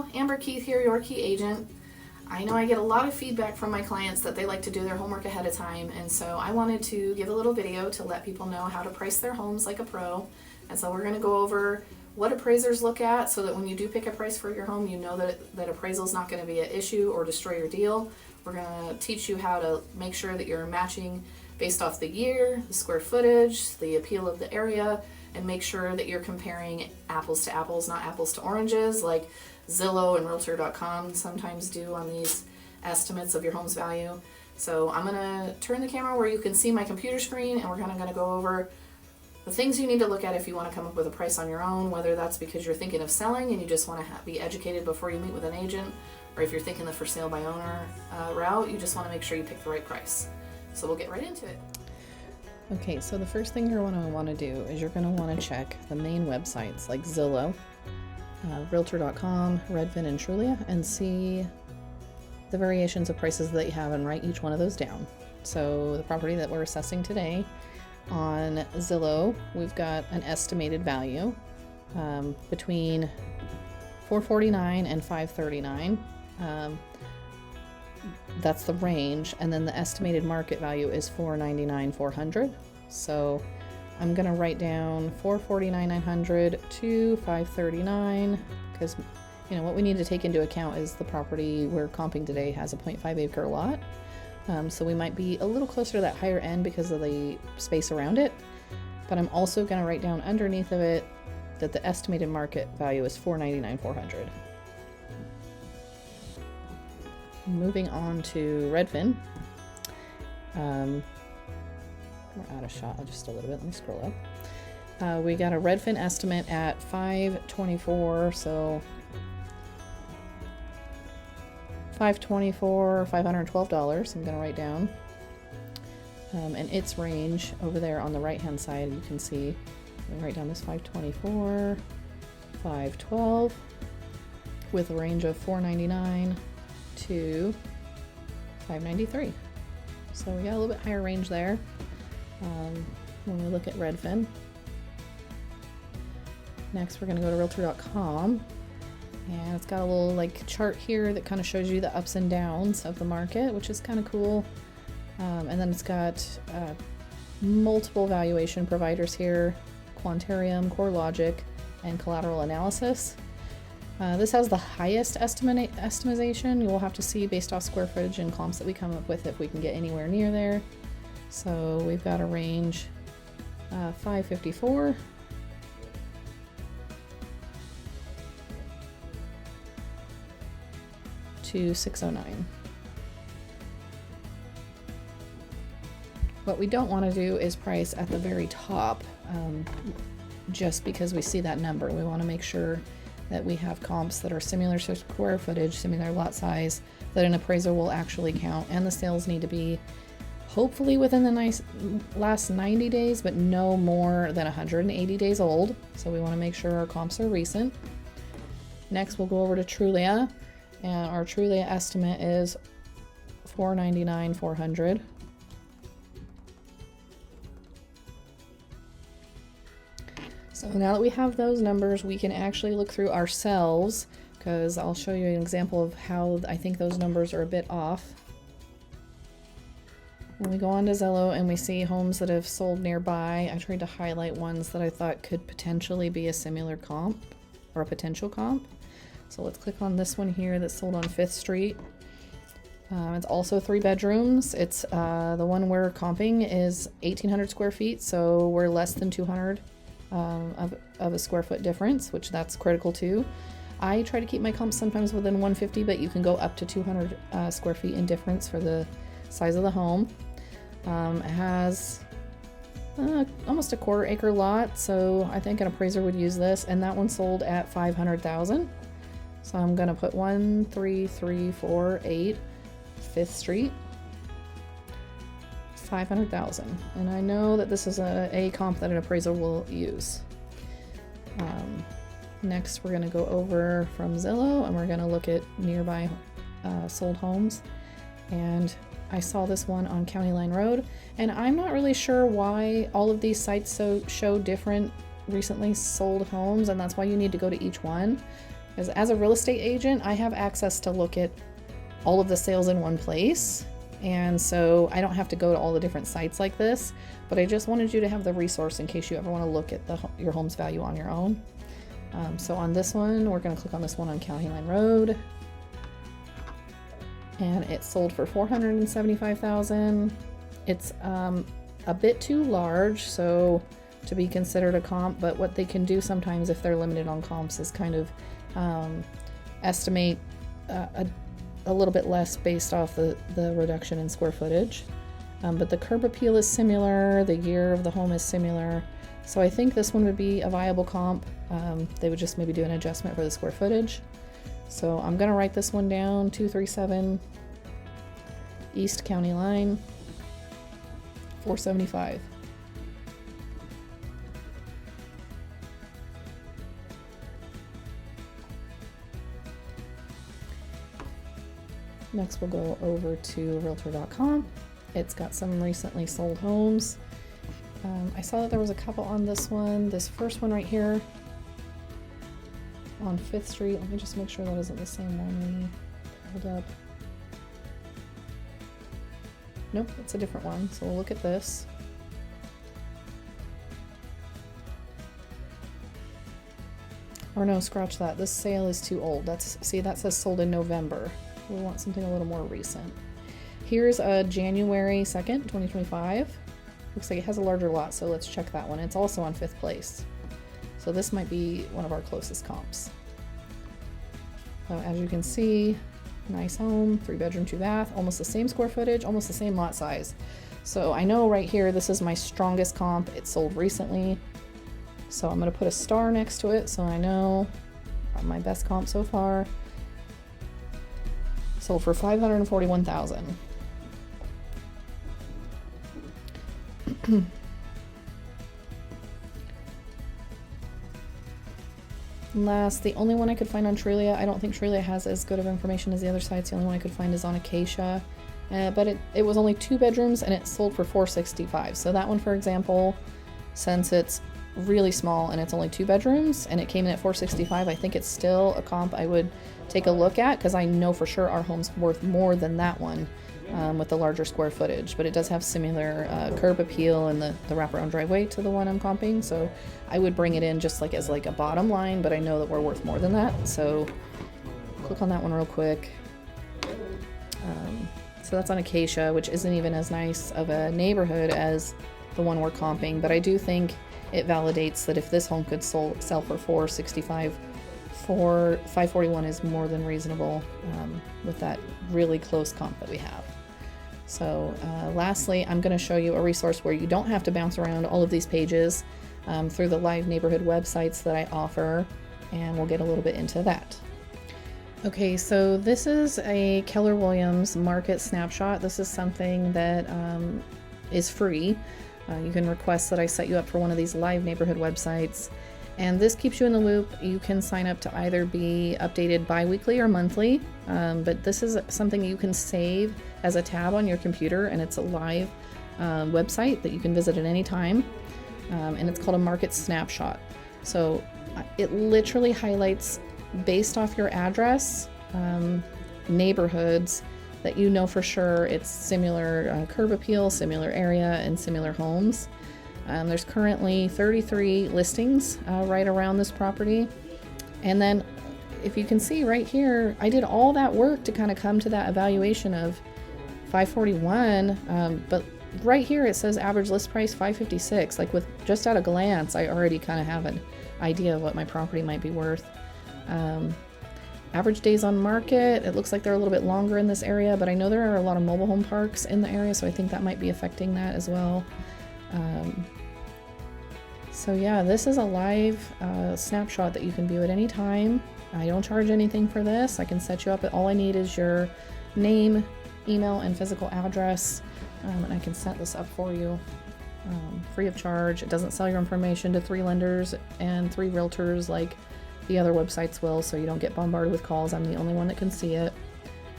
Hello, Amber Keith here, your key agent. I know I get a lot of feedback from my clients that they like to do their homework ahead of time, and so I wanted to give a little video to let people know how to price their homes like a pro. And so we're going to go over what appraisers look at so that when you do pick a price for your home, you know that appraisal is not going to be an issue or destroy your deal. We're going to teach you how to make sure that you're matching based off the year, the square footage, the appeal of the area, and make sure that you're comparing apples to apples, not apples to oranges, like Zillow and Realtor.com sometimes do on these estimates of your home's value. So I'm going to turn the camera where you can see my computer screen, and we're going to go over the things you need to look at if you want to come up with a price on your own, whether that's because you're thinking of selling and you just want to be educated before you meet with an agent, or if you're thinking the for sale by owner route, you just want to make sure you pick the right price. So we'll get right into it. Okay, so the first thing you're going to want to do is you're going to want to check the main websites like Zillow, Realtor.com, Redfin, and Trulia, and see the variations of prices that you have and write each one of those down. So the property that we're assessing today on Zillow, we've got an estimated value between $449 and $539. That's the range, and then the estimated market value is $499,400. So I'm gonna write down $449,900 to $539, because you know what we need to take into account is the property we're comping today has a 0.5 acre lot, so we might be a little closer to that higher end because of the space around it. But I'm also gonna write down underneath of it that the estimated market value is $499,400. Moving on to Redfin. We're out of shot just a little bit. Let me scroll up. We got a Redfin estimate at $524, so $512. I'm going to write down. And its range over there on the right hand side, you can see. I'm going to write down this $524, $512, with a range of $499 to $593. So we got a little bit higher range there when we look at Redfin. Next we're going to go to Realtor.com, and it's got a little like chart here that kind of shows you the ups and downs of the market, which is kind of cool. And then it's got multiple valuation providers here: Quantarium, CoreLogic, and Collateral Analysis. This has the highest estimation. You'll have to see based off square footage and comps that we come up with if we can get anywhere near there. So we've got a range $554 to $609. What we don't want to do is price at the very top just because we see that number. We want to make sure that we have comps that are similar to square footage, similar lot size, that an appraiser will actually count, and the sales need to be hopefully within the last 90 days, but no more than 180 days old. So we want to make sure our comps are recent. Next, we'll go over to Trulia, and our Trulia estimate is $499,400. So now that we have those numbers, we can actually look through ourselves, because I'll show you an example of how I think those numbers are a bit off. When we go on to Zillow and we see homes that have sold nearby, I tried to highlight ones that I thought could potentially be a similar comp or a potential comp. So let's click on this one here that's sold on 5th Street. It's also 3 bedrooms. It's the one we're comping is 1,800 square feet, so we're less than 200 of a square foot difference, which that's critical too. I try to keep my comps sometimes within 150, but you can go up to 200 square feet in difference for the size of the home. It has almost a 1/4 acre lot, so I think an appraiser would use this, and that one sold at $500,000. So I'm gonna put 13348 5th Street, $500,000, and I know that this is a comp that an appraiser will use. Next, we're going to go over from Zillow, and we're going to look at nearby sold homes. And I saw this one on County Line Road, and I'm not really sure why all of these sites show different recently sold homes, and that's why you need to go to each one. As a real estate agent, I have access to look at all of the sales in one place. And so I don't have to go to all the different sites like this, but I just wanted you to have the resource in case you ever want to look at your home's value on your own. So on this one, we're going to click on this one on County Line Road. And it sold for $475,000. It's a bit too large, so to be considered a comp, but what they can do sometimes if they're limited on comps is kind of estimate a little bit less based off the reduction in square footage. But the curb appeal is similar, the year of the home is similar, so I think this one would be a viable comp. They would just maybe do an adjustment for the square footage. So I'm gonna write this one down, 237 East County Line, 475. Next we'll go over to realtor.com. It's got some recently sold homes. I saw that there was a couple on this one. This first one right here on 5th Street. Let me just make sure that isn't the same one we pulled up. Nope, it's a different one. So we'll look at this. Or no, scratch that. This sale is too old. See, that says sold in November. We want something a little more recent. Here's a January 2nd, 2025. Looks like it has a larger lot, so let's check that one. It's also on 5th place. So this might be one of our closest comps. As you can see, nice home, 3-bedroom, 2-bath, almost the same square footage, almost the same lot size. So I know right here, this is my strongest comp. It sold recently. So I'm gonna put a star next to it so I know my best comp so far. Sold for $541,000. Last, the only one I could find on Trulia, I don't think Trulia has as good of information as the other sites. The only one I could find is on Acacia, but it was only 2 bedrooms and it sold for $465,000. So that one, for example, since it's really small and it's only 2 bedrooms and it came in at $465,000, I think it's still a comp I would take a look at, because I know for sure our home's worth more than that one with the larger square footage, but it does have similar curb appeal and the wraparound driveway to the one I'm comping, so I would bring it in just like as like a bottom line, but I know that we're worth more than that. So click on that one real quick. So that's on Acacia, which isn't even as nice of a neighborhood as the one we're comping, but I do think it validates that if this home could sell for $465,000, $541,000 is more than reasonable with that really close comp that we have. So lastly, I'm going to show you a resource where you don't have to bounce around all of these pages through the live neighborhood websites that I offer, and we'll get a little bit into that. Okay, so this is a Keller Williams market snapshot. This is something that is free. You can request that I set you up for one of these live neighborhood websites, and this keeps you in the loop. You can sign up to either be updated bi-weekly or monthly, but this is something you can save as a tab on your computer, and it's a live website that you can visit at any time, and it's called a market snapshot. So it literally highlights, based off your address, neighborhoods that you know for sure it's similar curb appeal, similar area, and similar homes. There's currently 33 listings right around this property. And then if you can see right here, I did all that work to kind of come to that evaluation of $541, but right here it says average list price $556. Like, with just at a glance, I already kind of have an idea of what my property might be worth. Average days on market, it looks like they're a little bit longer in this area, but I know there are a lot of mobile home parks in the area, so I think that might be affecting that as well. So yeah, this is a live snapshot that you can view at any time. I don't charge anything for this. I can set you up. All I need is your name, email, and physical address, and I can set this up for you free of charge. It doesn't sell your information to 3 lenders and 3 realtors like the other websites will, so you don't get bombarded with calls. I'm the only one that can see it.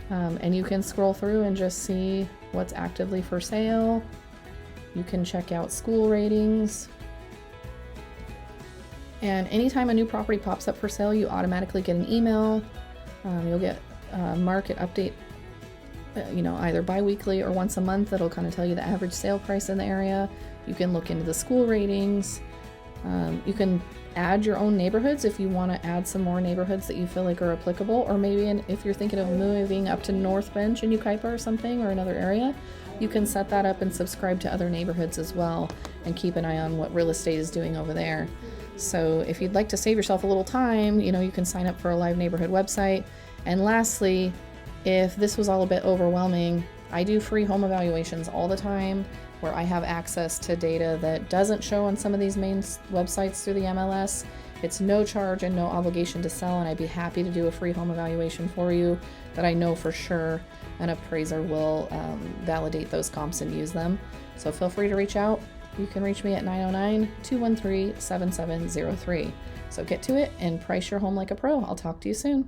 And you can scroll through and just see what's actively for sale. You can check out school ratings. And anytime a new property pops up for sale, you automatically get an email. You'll get a market update, either bi-weekly or once a month. That'll kind of tell you the average sale price in the area. You can look into the school ratings. You can add your own neighborhoods if you want to add some more neighborhoods that you feel like are applicable, or maybe if you're thinking of moving up to North Bench in Yucaipa or something, or another area, you can set that up and subscribe to other neighborhoods as well and keep an eye on what real estate is doing over there. So if you'd like to save yourself a little time, you can sign up for a live neighborhood website. And lastly, if this was all a bit overwhelming, I do free home evaluations all the time, where I have access to data that doesn't show on some of these main websites through the MLS. It's no charge and no obligation to sell, and I'd be happy to do a free home evaluation for you that I know for sure an appraiser will validate those comps and use them. So feel free to reach out. You can reach me at 909-213-7703. So get to it and price your home like a pro. I'll talk to you soon.